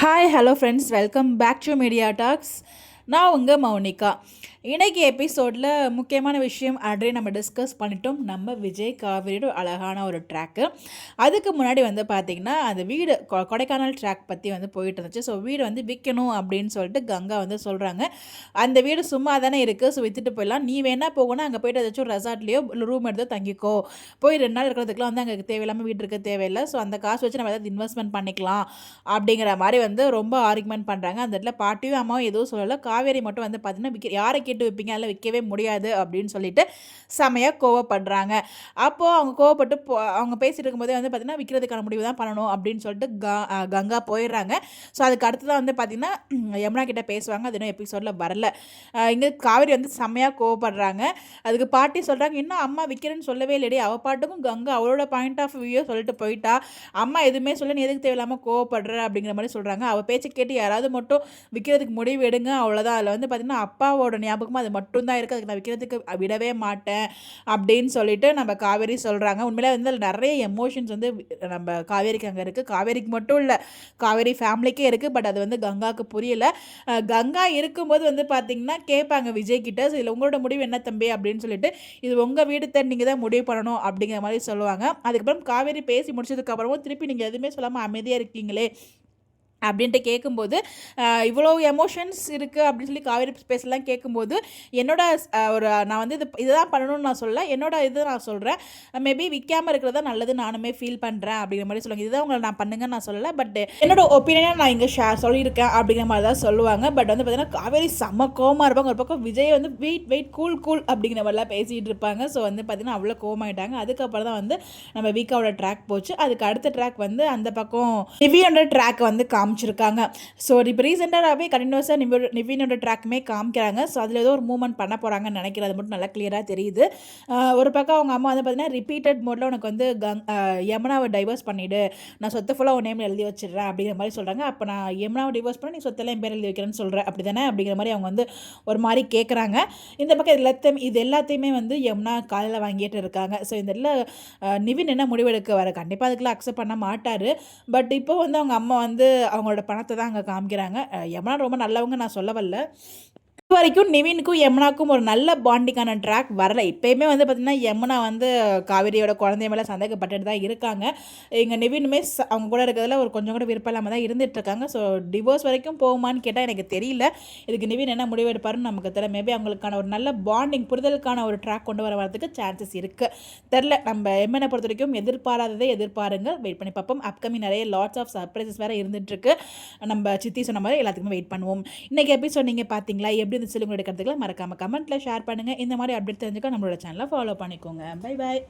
Hi hello friends, welcome back to media talks. நான் உங்கள் மௌனிகா. இன்றைக்கி எபிசோடில் முக்கியமான விஷயம் ஆல்ரெடி நம்ம டிஸ்கஸ் பண்ணிட்டோம். நம்ம விஜய் காவேரியோட அழகான ஒரு ட்ராக்கு. அதுக்கு முன்னாடி பார்த்திங்கன்னா அந்த வீடு கொடைக்கானல் ட்ராக் பற்றி போயிட்டு இருந்துச்சு. ஸோ வீடு விற்கணும் அப்படின்னு சொல்லிட்டு கங்கா சொல்கிறாங்க. அந்த வீடு சும்மா தானே இருக்குது, ஸோ விற்றுட்டு போயிடலாம், நீ வேணா போகணும், அங்கே போய்ட்டு ஏதாச்சும் ரெசார்ட்லேயோ ரூம் எடுத்து தங்கிக்கோ, போய் 2 நாள் இருக்கிறதுக்குலாம் அங்கே தேவையில்லாமல் வீடு இருக்க தேவையில்லை, ஸோ அந்த காசு வச்சு நம்ம ஏதாவது இன்வெஸ்ட்மெண்ட் பண்ணிக்கலாம் அப்படிங்கிற மாதிரி ரொம்ப ஆர்குமெண்ட் பண்ணுறாங்க. அந்த இடத்துல பாட்டியும் அம்மாவும் எதுவும் சொல்லலை. காவேரி மட்டும் பார்த்தீங்கன்னா யாரை கேட்டு வைப்பீங்க, அதில் விற்கவே முடியாது அப்படின்னு சொல்லிட்டு செமையாக கோவப்படுறாங்க. அப்போது அவங்க கோவப்பட்டு அவங்க பேசிட்டு இருக்கும்போதே பார்த்தீங்கன்னா விற்கிறதுக்கான முடிவு தான் பண்ணணும் அப்படின்னு சொல்லிட்டு கங்கா போயிடுறாங்க. ஸோ அதுக்கு அடுத்து தான் பார்த்தீங்கன்னா யமுனா கிட்டே பேசுவாங்க. அது இன்னும் எபிசோடில் வரல. இங்கே காவேரி செம்மையாக கோவப்படுறாங்க. அதுக்கு பாட்டி சொல்கிறாங்க, இன்னும் அம்மா விற்கிறேன்னு சொல்லவே இல்லையே, அவள் பாட்டுக்கும் கங்கா அவளோட பாயிண்ட் ஆஃப் வியூ சொல்லிட்டு போயிட்டா, அம்மா எதுவுமே சொல்ல, நீ எதுக்கு தேவையில்லாமல் கோவப்படுற அப்படிங்கிற மாதிரி சொல்கிறாங்க. அவள் பேச்சு கேட்டு யாராவது மட்டும் விற்கிறதுக்கு முடிவு எடுங்க, அவ்வளோதான். அதில் பார்த்தீங்கன்னா அப்பாவோட ஞாபகமாக அது மட்டும்தான் இருக்குது, அதுக்கு நான் விற்கிறதுக்கு விடவே மாட்டேன் அப்படின்னு சொல்லிட்டு நம்ம காவேரி சொல்கிறாங்க. உண்மையிலே நிறைய எமோஷன்ஸ் நம்ம காவேரிக்கு அங்கே இருக்குது. காவேரிக்கு மட்டும் இல்லை, காவேரி ஃபேமிலிக்கே இருக்குது. பட் அது கங்காவுக்கு புரியலை. கங்கா இருக்கும்போது பார்த்திங்கன்னா கேட்பாங்க விஜய் கிட்ட, இதில் உங்களோட முடிவு என்ன தம்பி அப்படின்னு சொல்லிட்டு, இது உங்கள் வீடு தான், நீங்கள் தான் முடிவு பண்ணணும் அப்படிங்கிற மாதிரி சொல்லுவாங்க. அதுக்கப்புறம் காவேரி பேசி முடிச்சதுக்கப்புறமும் திருப்பி நீங்கள் எதுவுமே சொல்லாமல் அமைதியாக இருக்கீங்களே அப்படின்ட்டு கேட்கும்போது, இவ்வளோ எமோஷன்ஸ் இருக்குது அப்படின்னு சொல்லி காவேரி பேசலாம் கேட்கும்போது, என்னோட ஒரு நான் இதுதான் பண்ணணும்னு நான் சொல்ல, என்னோட இது நான் சொல்கிறேன், மேபி விற்காமல் இருக்கிறதா நல்லது நானுமே ஃபீல் பண்ணுறேன் அப்படிங்கிற மாதிரி சொல்லுவாங்க. இதுதான் உங்களை நான் பண்ணுங்கன்னு நான் சொல்லலை, பட் என்னோட ஒப்பீனியனாக நான் இங்கே சொல்லியிருக்கேன் அப்படிங்கிற மாதிரி தான் சொல்லுவாங்க. பட் பார்த்தீங்கன்னா காவேரி செம்ம கோவமாக இருப்பாங்க. ஒரு பக்கம் விஜய் வெயிட் கூல் அப்படிங்கிற மாதிரிலாம் பேசிகிட்டு இருப்பாங்க. ஸோ பார்த்தீங்கன்னா அவ்வளோ கோவமாயிட்டாங்க. அதுக்கப்புறம் தான் நம்ம வீக்காவோட ட்ராக் போச்சு. அதுக்கு அடுத்த ட்ராக் அந்த பக்கம் நிவியோட ட்ராக் காமிச்சிருக்காங்க. ஸோ இப்போ ரீசெண்டாகவே கண்டினியூஸாக நிவினோட ட்ராக்குமே காமிக்கிறாங்க. ஸோ அதில் ஏதோ ஒரு மூவ்மெண்ட் பண்ண போகிறாங்கன்னு நினைக்கிறேன். அது மட்டும் நல்லா கிளியராக தெரியுது. ஒரு பக்கம் அவங்க அம்மா பார்த்தீங்கன்னா ரிப்பீட்டட் மோடில் உனக்கு யமுனாவை டைவர்ஸ் பண்ணிவிடு, நான் சொத்தை ஃபுல்லாக உன் நேமில் எழுதி வச்சிடுறேன் அப்படிங்கிற மாதிரி சொல்கிறாங்க. அப்போ நான் யமுனாவை டிவோர்ஸ் பண்ணி நீ சொத்தெல்லாம் என் பேர் எழுதி வைக்கிறேன்னு சொல்கிறேன், அப்படி தானே அப்படிங்கிற மாதிரி அவங்க ஒரு மாதிரி கேட்குறாங்க. இந்த பக்கம் இது எல்லாத்தையுமே யமுனா காலையில் வாங்கிட்டு இருக்காங்க. ஸோ இதெல்லாம் நிவின் என்ன முடிவெடுக்க வர, கண்டிப்பாக அதுக்கெல்லாம் அக்செப்ட் பண்ண மாட்டார். பட் இப்போ அவங்க அம்மா அவங்களோட பணத்தை தான் அங்கே காமிக்கிறாங்க. யமுனா ரொம்ப நல்லவங்க நான் சொல்ல வரல. இது வரைக்கும் நிவினுக்கும் யமுனாக்கும் ஒரு நல்ல பாண்டிங்கான ட்ராக் வரல. இப்போயுமே பார்த்திங்கன்னா யமுனா காவேரியோட குழந்தைய மேலே சந்தேகப்பட்டுட்டு தான் இருக்காங்க. இங்கே நிவினுமே அவங்க கூட இருக்கிறதுல ஒரு கொஞ்சம் கூட விருப்பம் இல்லாமல் தான் இருந்துகிட்ருக்காங்க. ஸோ டிவோர்ஸ் வரைக்கும் போகுமான்னு கேட்டால் எனக்கு தெரியல. இதுக்கு நிவின் என்ன முடிவு எடுப்பாருன்னு நமக்கு தெரியல. மேபி அவங்களுக்கான ஒரு நல்ல பாண்டிங் புரிதலுக்கான ஒரு ட்ராக் கொண்டு வரதுக்கு சான்சஸ் இருக்குது. தெரில. நம்ம எம்எனை பொறுத்த வரைக்கும் எதிர்பாராததை எதிர்பாருங்க, வெயிட் பண்ணி பார்ப்போம். அப்கமிங் நிறைய லாட்ஸ் ஆஃப் சர்ப்ரைசஸ் வேறு இருந்துகிட்ருக்கு. நம்ம சித்தி சொன்ன மாதிரி எல்லாத்துக்குமே வெயிட் பண்ணுவோம். இன்றைக்கி எபிசோட் நீங்கள் பார்த்தீங்களா, எப்படி சொல்லி எடுக்கிறதுக்குலாம் மறக்காமல் கமெண்ட்டில் ஷேர் பண்ணுங்கள். இந்த மாதிரி அப்டேட் தெரிஞ்சுக்க நம்மளோட சேனலை ஃபாலோ பண்ணிக்கோங்க. Bye bye.